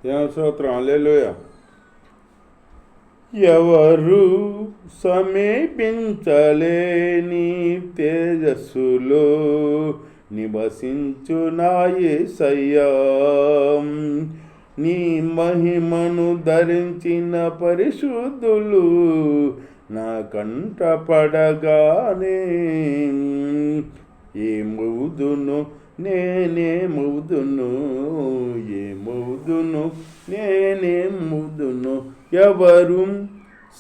స్తోత్రం హల్లెలూయా. ఎవరు సమీపించలేని తేజస్సులో నివసించు నా యేసయ్యా, నీ మహిమను ధరించిన పరిశుద్ధులు నా కంట పడగానే ఏమవుదును నేనేమవుదును, ఏమవుదును నేనేమవుదును. ఎవరు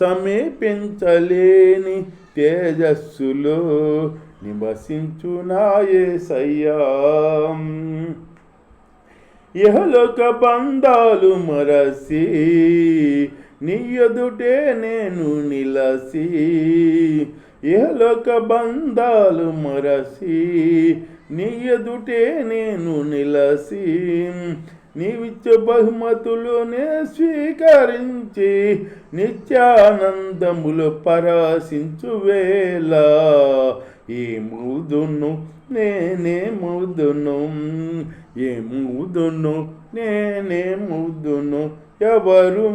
సమీపించలేని తేజస్సులో నివసించు నా యేసయ్యా, ఇహలోక బంధాలు మరసి నీ ఎదుటే నేను నిలసి, ఇహలోక బంధాలు మరసి నీ ఎదుటే నేను నిలసి, నీవిచ్చే బహుమతులునే స్వీకరించి నిత్యానందములు పరసించు వేళ ఏమవుదును నేనేమవుదును, ఏమవుదును నేనేమవుదును. ఎవరు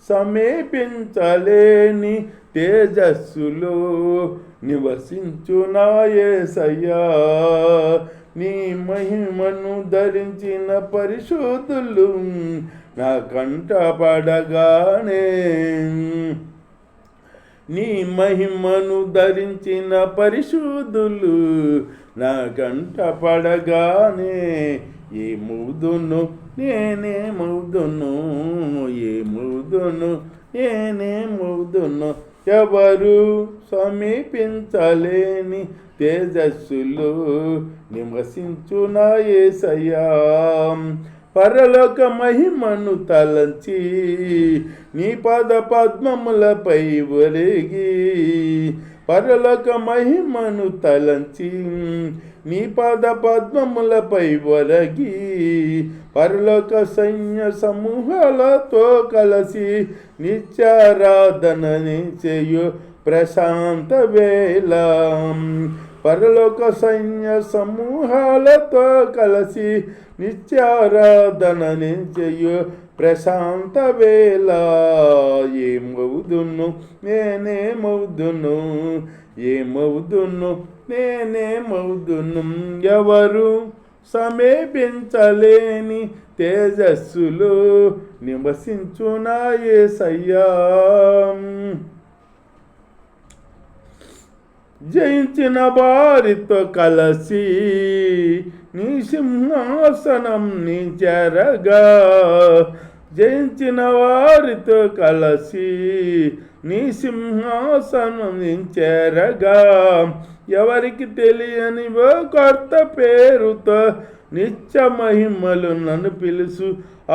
సమీపించలేని తేజస్సులో నివసించు నా యేసయ్యా, నీ మహిమను ధరించిన పరిశుద్ధులు నా కంట పడగానే, నీ మహిమను ధరించిన పరిశుద్ధులు నా కంట పడగానే ఏమవుదును నేనేమవుదును, ఏమవుదును నేనేమవుదును. ఎవరు సమీపించలేని తేజస్సులో నివసించు నా యేసయ్యా, పరలోక మహిమను తలంచి నీ పద పద్మములపై ఒరిగి, పరలోక మహిమను తలంచి నీ పద పద్మములపై ఒరగి, పరలోక సైన్య సమూహాలతో కలిసి నిత్యారాధనని చేయు ప్రశాంత వేళ, పరలోక సైన్య సమూహాలతో కలిసి నిత్యారాధనని చేయు ప్రశాంత వేళ ఏమవుదును నేనేమవుదును, ఏమవుదును నేనేమవుదును. ఎవరు సమీపించలేని తేజస్సులో నివసించు నా యేసయ్యా, జయించిన వారితో కలిసి నీ సింహాసనం నీ చేరగా, జయించిన వారితో కలిసి నీ సింహాసనం నీ చేరగా, ఎవరికి తెలియని ఓ కొత్త పేరుతో నిత్య మహిమలు నన్ను పిలుసు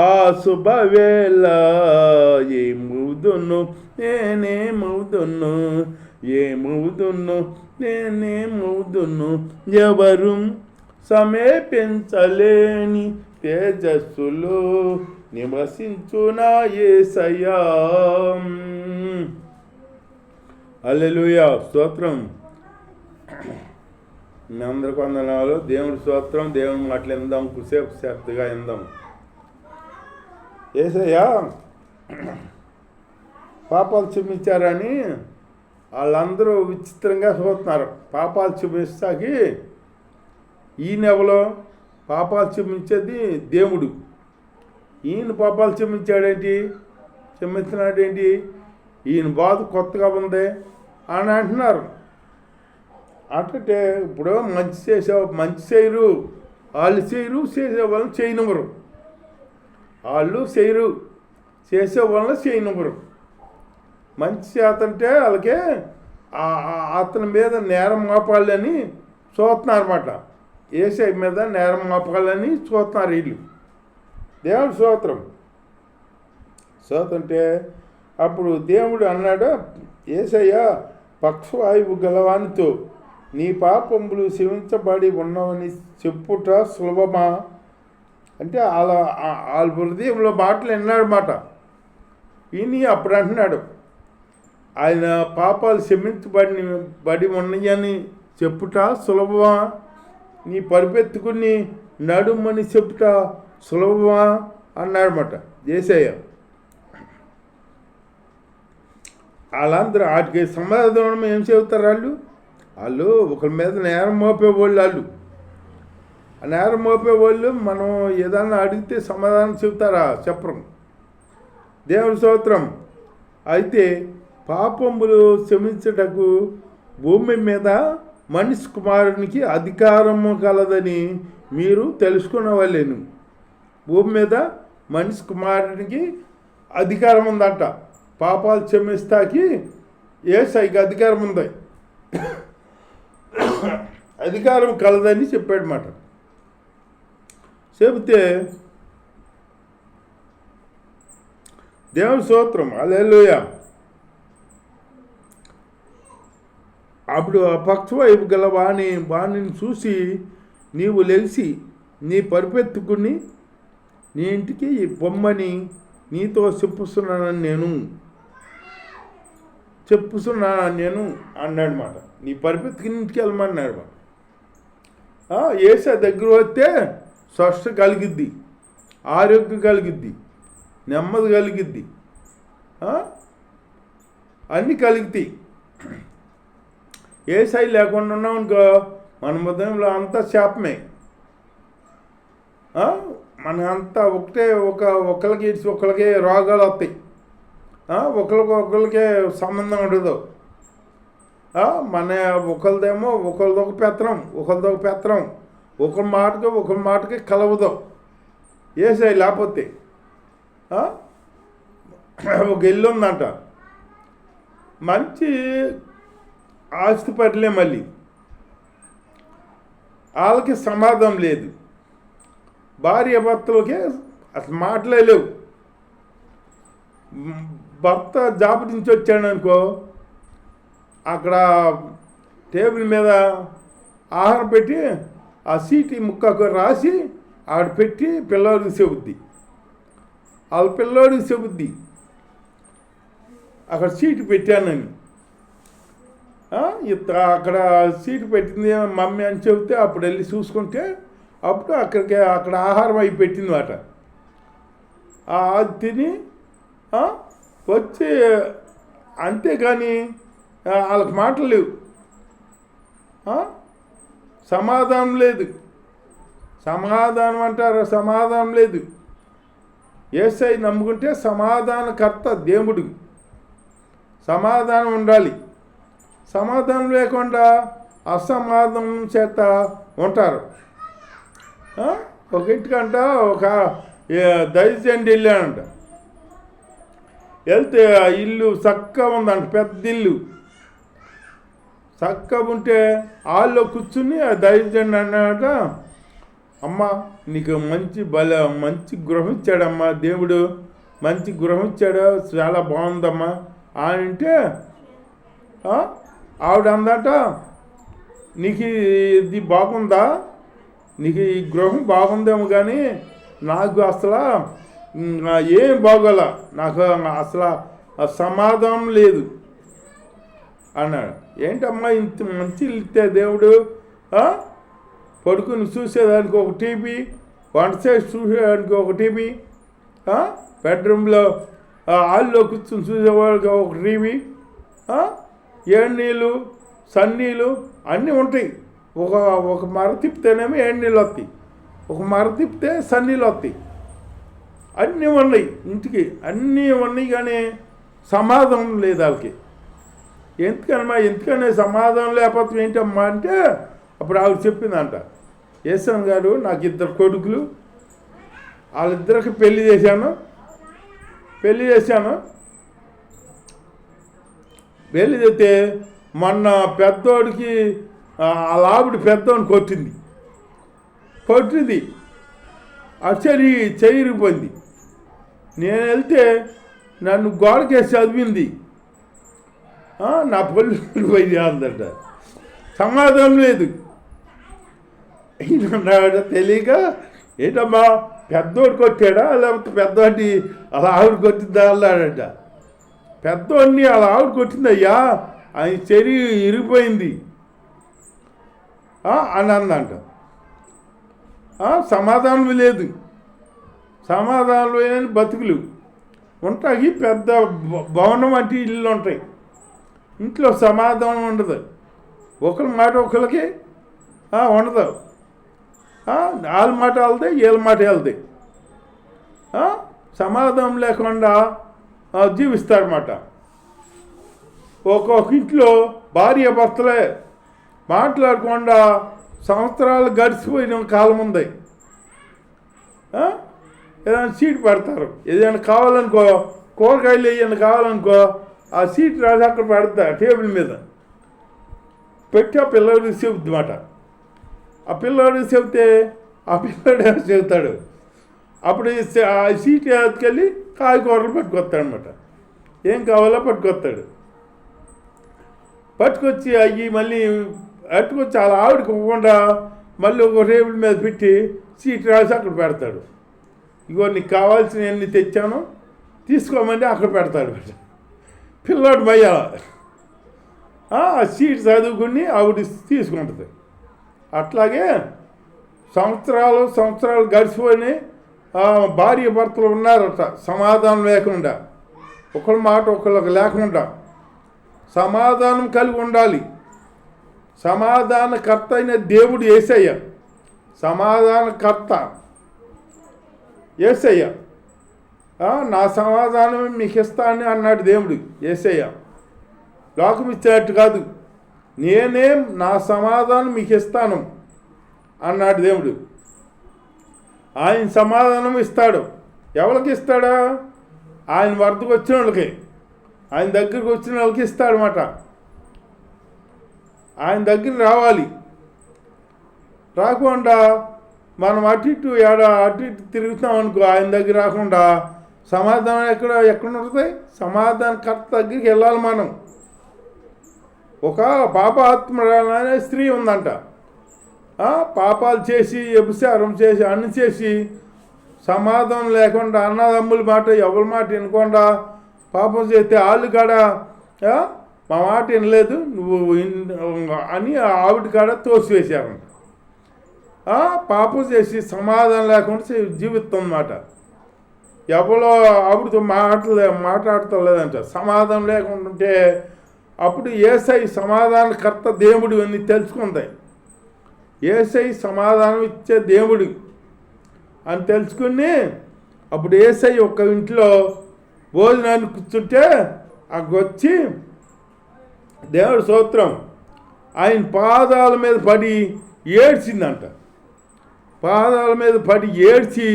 ఆ శుభవేళ ఏమవుదును నేనేమవుదును, ఏమవుదును నేనేమవుదును. ఎవరు సమీపించలేని తేజస్సులో నివసించు నా యేసయ్యా. హల్లెలూయా. స్తోత్రం. మీ అందరికి వందనాలు. దేవుడి స్తోత్రం. దేవుని మాటలు విందాం, కుసేపు శ్రద్ధగా విందాం. యేసయ్యా పాపాలు క్షమించారని వాళ్ళందరూ విచిత్రంగా చూస్తున్నారు. పాపాలు క్షమిస్తాకి ఈయనెవలో పాపాలు క్షమించేది దేవుడు, ఈయన పాపాలు క్షమించాడేంటి, క్షమించినాడేంటి, ఈయన బాధ కొత్తగా ఉంది అని అంటున్నారు. అంటే ఇప్పుడు మంచి చేయరు, వాళ్ళు చేయరు, చేసే వాళ్ళని చేయనివ్వరు, వాళ్ళు చేయరు, చేసే వాళ్ళని చేయనివ్వరు. మంచి చేతంటే వాళ్ళకే అతని మీద నేరం మోపాలని చూస్తున్నారు అన్నమాట. యేసయ్య మీద నేరం మోపాలని చూస్తున్నారు వీళ్ళు. దేవుడు స్తోత్రం. స్తోత్రంటే అప్పుడు దేవుడు అన్నాడు, యేసయ్య పక్షవాయువు గలవానితో నీ పాపములు క్షమించబడి ఉన్నవని చెప్పుట సులభమా అంటే వాళ్ళ హృదయంలో మాటలు విన్నాడన్నమాట. ఈయన అప్పుడు అంటున్నాడు, ఆయన పాపాలు క్షమించబడి ఉన్నాయని చెప్పుట సులభమా, నీ పరిపెత్తుకుని నడుమని చెప్పుట సులభమా అన్నాడన్నమాట యేసయ్య. వాళ్ళందరూ వాటికి సమాధానం ఏం చెబుతారు? వాళ్ళు ఒకరి మీద నేరం మోపేవాళ్ళు. వాళ్ళు ఆ నేరం మోపేవాళ్ళు మనం ఏదన్నా అడిగితే సమాధానం చెబుతారా? చెప్పరు. దేవుని స్తోత్రం. అయితే పాపములు క్షమించుటకు భూమి మీద మనిషి కుమారునికి అధికారము కలదని మీరు తెలుసుకునేవాళ్ళేను. భూమి మీద మనిషి కుమారునికి అధికారం ఉందంట. పాపాలు క్షమిస్తాకి యేసయ్యకి అధికారం ఉంది. అధికారం కలదని చెప్పాడన్నమాట. చెబితే దేవుని స్తోత్రం, హల్లెలూయా. అప్పుడు ఆ పక్షవైపు గల వాణిని చూసి, నీవు లెగిసి నీ పరిపెత్తుకుని నీ ఇంటికి పొమ్మని నీతో చెప్పుస్తున్నానని నేను అన్నాడన్నమాట. నీ పరిపెత్తుకుని ఇంటికి వెళ్ళమన్నాడు. యేసు దగ్గర వస్తే స్వస్థ కలిగిద్ది, ఆరోగ్యం కలిగిద్ది, నెమ్మది కలిగిద్ది, అన్నీ కలుగుతాయి. యేసయ్య లేకుండా ఉన్నాం అనుకో మన హృదయంలో అంతా శాపమే. మన అంతా ఒకరికి రోగాలు వస్తాయి, ఒకరికే సంబంధం ఉండదు. మన ఒకరిదేమో ఒకరిదొక పెత్తనం, ఒకరి మాటకి కలవదు. యేసయ్య లేకపోతే ఒక ఇల్లు ఉందంట, మంచి ఆస్తిపరులే, మళ్ళీ వాళ్ళకి సమాధానం లేదు. భార్య భర్తలకి అసలు మాటలే లేవు. భర్త జాబ్ నుంచి వచ్చాడు అనుకో, అక్కడ టేబుల్ మీద ఆహారం పెట్టి ఆ సీటీ ముక్కకు రాసి ఆడ పెట్టి పిల్లోడికి చెబుద్ది. వాళ్ళ పిల్లోడికి చెబుద్ది అక్కడ సీటు పెట్టానని. అక్కడ సీటు పెట్టింది మమ్మీ అని చెబితే అప్పుడు వెళ్ళి చూసుకుంటే అప్పుడు అక్కడ ఆహారం అయి పెట్టింది మాట. అది తిని వచ్చి, అంతేగాని వాళ్ళకి మాటలు లేవు, సమాధానం లేదు. సమాధానం అంటారు, సమాధానం లేదు. యేసయ్య నమ్ముకుంటే సమాధానకర్త దేవుడు, సమాధానం ఉండాలి. సమాధానం లేకుండా అసమాధానం చేత ఉంటారు. ఒక ఇంటికంట ఒక దైవజనుడు వెళ్ళానంట. వెళ్తే ఆ ఇల్లు చక్కగా ఉందంట, పెద్ద ఇల్లు చక్కగా ఉంటే వాళ్ళు కూర్చుని ఆ దైవజనుడు అన్నాడట, అమ్మ నీకు మంచి గృహం ఇచ్చాడమ్మా దేవుడు, మంచి గృహం ఇచ్చాడు, చాలా బాగుందమ్మా అని అంటే ఆవిడ అందట, నీకు ఇది బాగుందా, నీకు ఈ గృహం బాగుందేమో కానీ నాకు అసలు ఏం బాగోల, నాకు అసలు సమాధానం లేదు అన్నాడు. ఏంటమ్మా ఇంత మంచి ఇస్తే దేవుడు, పడుకుని చూసేదానికి ఒక టీవీ, వంట చేసి చూసేదానికి ఒక టీవీ, బెడ్రూమ్లో హాల్లో కూర్చొని చూసేవాడికి ఒక టీవీ, ఏడు సన్నీళ్ళు అన్నీ ఉంటాయి. ఒక మర తిప్పితేనేమో ఏడు వస్తాయి, ఒక మర తిప్పితే సన్నీళ్ళు వస్తాయి. అన్నీ ఉన్నాయి ఇంటికి, అన్నీ ఉన్నాయి కానీ సమాధానం లేదు వాళ్ళకి. ఎందుకనే సమాధానం లేకపోతే ఏంటమ్మా అంటే అప్పుడు ఆవిడ చెప్పిందంట, యేసన్ గారు నాకు 2 కొడుకులు, వాళ్ళిద్దరికి పెళ్లి చేశాను. పెళ్లి చేస్తే మొన్న పెద్దోడికి వాళ్ళ ఆవిడ పెద్దోడిని కొట్టింది, అచ్చరి చెయ్యిరిపోయింది. నేను వెళ్తే నన్ను గోడకేసి చదివింది, నా పళ్ళు పోయింది అందట. సమాధానం లేదు. ఈయన తెలియక, ఏంటమ్మా పెద్దోడు కొట్టాడా లేకపోతే పెద్దోడిని అలా ఆవిడ కొట్టిందా అన్నాడట. పెద్దోడిని అలా ఆవిడ కొట్టిందయ్యా, ఆయన చెరి ఇరిగిపోయింది అని అందంట. సమాధానం లేదు. సమాధానం లేని బతుకులు ఉంటాయి. పెద్ద భవనం అంటే ఇల్లు ఉంటాయి, ఇంట్లో సమాధానం ఉండదు. ఒకరి మాట ఒకరికి ఉండదు. వాళ్ళ మాట వెళ్తాయి, వీళ్ళ మాట వెళ్తాయి. సమాధానం లేకుండా జీవిస్తారన్నమాట. ఒక్కొక్క ఇంట్లో భార్య భర్తలే మాట్లాడకుండా సంవత్సరాలు గడిచిపోయిన కాలం ఉంది. ఏదైనా సీట్ పెడతారు, ఏదైనా కావాలనుకో, కూరగాయలు ఏమైనా కావాలనుకో, ఆ సీట్ రాసి అక్కడ పెడతా టేబుల్ మీద పెట్టి ఆ పిల్లడికి చెబుతుందన్నమాట. ఆ పిల్లడికి చెబితే ఆ పిల్లడు చెబుతాడు. అప్పుడు ఆ సీట్ ఎత్తుకెళ్ళి కాయగూరలు పట్టుకొస్తాడనమాట. ఏం కావాలో పట్టుకొస్తాడు. పట్టుకొచ్చి అవి మళ్ళీ అట్టుకొచ్చి అలా ఆవిడకి ఇవ్వకుండా మళ్ళీ ఒక టేబుల్ మీద పెట్టి సీట్ రాసి అక్కడ పెడతాడు. ఇగో నీకు కావాల్సినవన్నీ తెచ్చాను, తీసుకోమని అక్కడ పెడతాడు. పిల్లాడు భయ్య ఆ సీట్ చదువుకుని ఆవిడ తీసుకుంటుంది. అట్లాగే సంవత్సరాలు గడిచిపోయి భార్య భర్తలు ఉన్నారట సమాధానం లేకుండా, ఒకళ్ళ మాట ఒకళ్ళకి లేకుండా. సమాధానం కలిగి ఉండాలి. సమాధానకర్త అయిన దేవుడు యేసయ్య, సమాధానకర్త యేసయ్య. నా సమాధానం మీకు ఇస్తానని అన్నాడు దేవుడు యేసయ్య. లోకం ఇచ్చినట్టు కాదు, నేనే నా సమాధానం మీకు ఇస్తాను అన్నాడు దేవుడు. ఆయన సమాధానం ఇస్తాడు. ఎవరికి ఇస్తాడా? ఆయన వద్దకు వచ్చిన వాళ్ళకి, ఆయన దగ్గరికి వచ్చిన వాళ్ళకి ఇస్తాడనమాట. ఆయన దగ్గర రావాలి. రాకుండా మనం అటు ఇటు తిరుగుతాం అనుకో, ఆయన దగ్గర రాకుండా సమాధానం ఎక్కడ ఉంటుంది? సమాధానకర్త దగ్గరికి వెళ్ళాలి మనం. ఒక పాపాత్మురాలు అనే స్త్రీ ఉందంట. పాపాలు చేసి, వ్యభిచారం చేసి, అన్ని చేసి, సమాధానం లేకుండా, అన్నదమ్ముల మాట ఎవరి మాట వినకుండా పాపం చేస్తే వాళ్ళు కాడ మా మాట వినలేదు నువ్వు అని ఆవిడ కాడ తోసివేశారంట. పాపం చేసి సమాధానం లేకుండా జీవితం అన్నమాట. ఎవరో ఆవిడతో మాట్లాడతలేదంట. సమాధానం లేకుండా ఉంటే అప్పుడు యేసై సమాధానకర్త దేవుడు అని తెలుసుకుంది. యేసై సమాధానం ఇచ్చే దేవుడు అని తెలుసుకుని అప్పుడు యేసై ఒక ఇంట్లో భోజనాన్ని కూర్చుంటే అక్కడికి వచ్చి దేవుడి స్తోత్రం ఆయన పాదాల మీద పడి ఏడ్చిందంట. పాదాల మీద పడి ఏడ్చి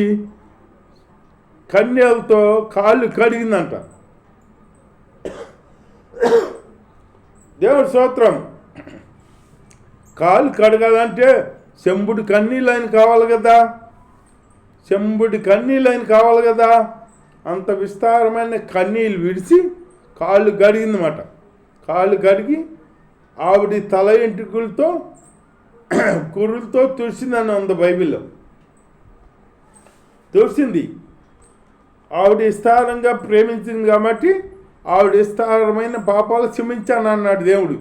కన్నీళ్ళతో కాళ్ళు కడిగిందంట. దేవుడి స్తోత్రం. కాళ్ళు కడగాలంటే చెంబుడు కన్నీళ్ళు ఆయన కావాలి కదా, చెంబుడి కన్నీళ్ళు ఆయన కావాలి కదా. అంత విస్తారమైన కన్నీళ్ళు విడిచి కాళ్ళు కడిగిందన్నమాట. కాళ్ళు కడిగి ఆవిడ తల ఎంట్రుకలతో కురులతో తుడిసిందని ఉంది బైబిల్లో. తుడిసింది. ఆవిడ విస్తారంగా ప్రేమించింది కాబట్టి ఆవిడ విస్తారమైన పాపాలు క్షమించాను అన్నాడు దేవుడు.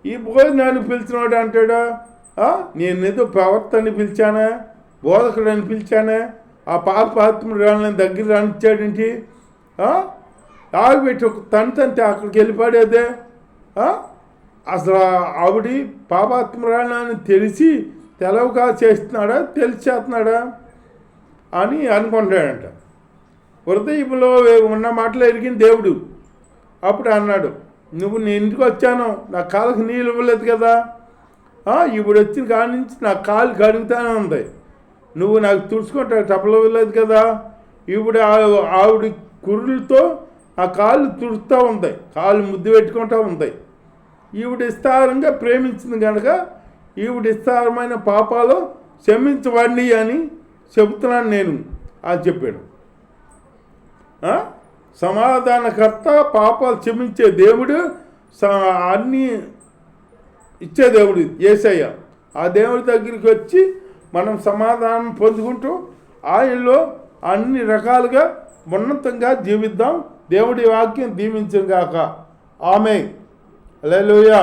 ఈ భోజనాన్ని పిలిచినవాడు అంటాడా, నేనేదో ప్రవర్తని పిలిచానా, బోధకుడని పిలిచానా, ఆ పాపాత్మురాలని దగ్గర రానిచ్చాడేంటి, ఆగిపెట్టి ఒక తంతే అక్కడికి వెళ్ళిపడేదే. అసలు ఆవిడ పాపాత్మురాలని తెలిసి తెలవగా చేస్తున్నాడా, తెలిసి చేస్తున్నాడా అని అనుకుంటాడంట. హృదయంలో ఉన్న మాటలు ఎరిగిన దేవుడు అప్పుడు అన్నాడు, నువ్వు నేను ఇంటికి వచ్చాను, నా కాళ్ళకి నీళ్ళు ఇవ్వలేదు కదా, ఇప్పుడు వచ్చిన కాడి నుంచి నా కాళ్ళు కడుగుతానే ఉంది, నువ్వు నాకు తుడుచుకుంటా టప్పలు ఇవ్వలేదు కదా. ఇప్పుడు ఆవిడ కుర్రులతో ఆ కాళ్ళు తుడుస్తూ ఉంటాయి, కాళ్ళు ముద్దు పెట్టుకుంటూ ఉంటాయి. ఈవిడ విస్తారంగా ప్రేమించింది కనుక ఈవిడ విస్తారమైన పాపాలు క్షమించబడి అని చెబుతున్నాను నేను అని చెప్పాడు. సమాధానకర్త, పాపాలు క్షమించే దేవుడు, అన్నీ ఇచ్చే దేవుడు యేసయ్య. ఆ దేవుడి దగ్గరికి వచ్చి మనం సమాధానం పొందుకుంటూ ఆయనలో అన్ని రకాలుగా ఉన్నతంగా జీవిద్దాం. దేవుడి వాక్యం దీవించుగాక. ఆమేన్. హల్లెలూయా.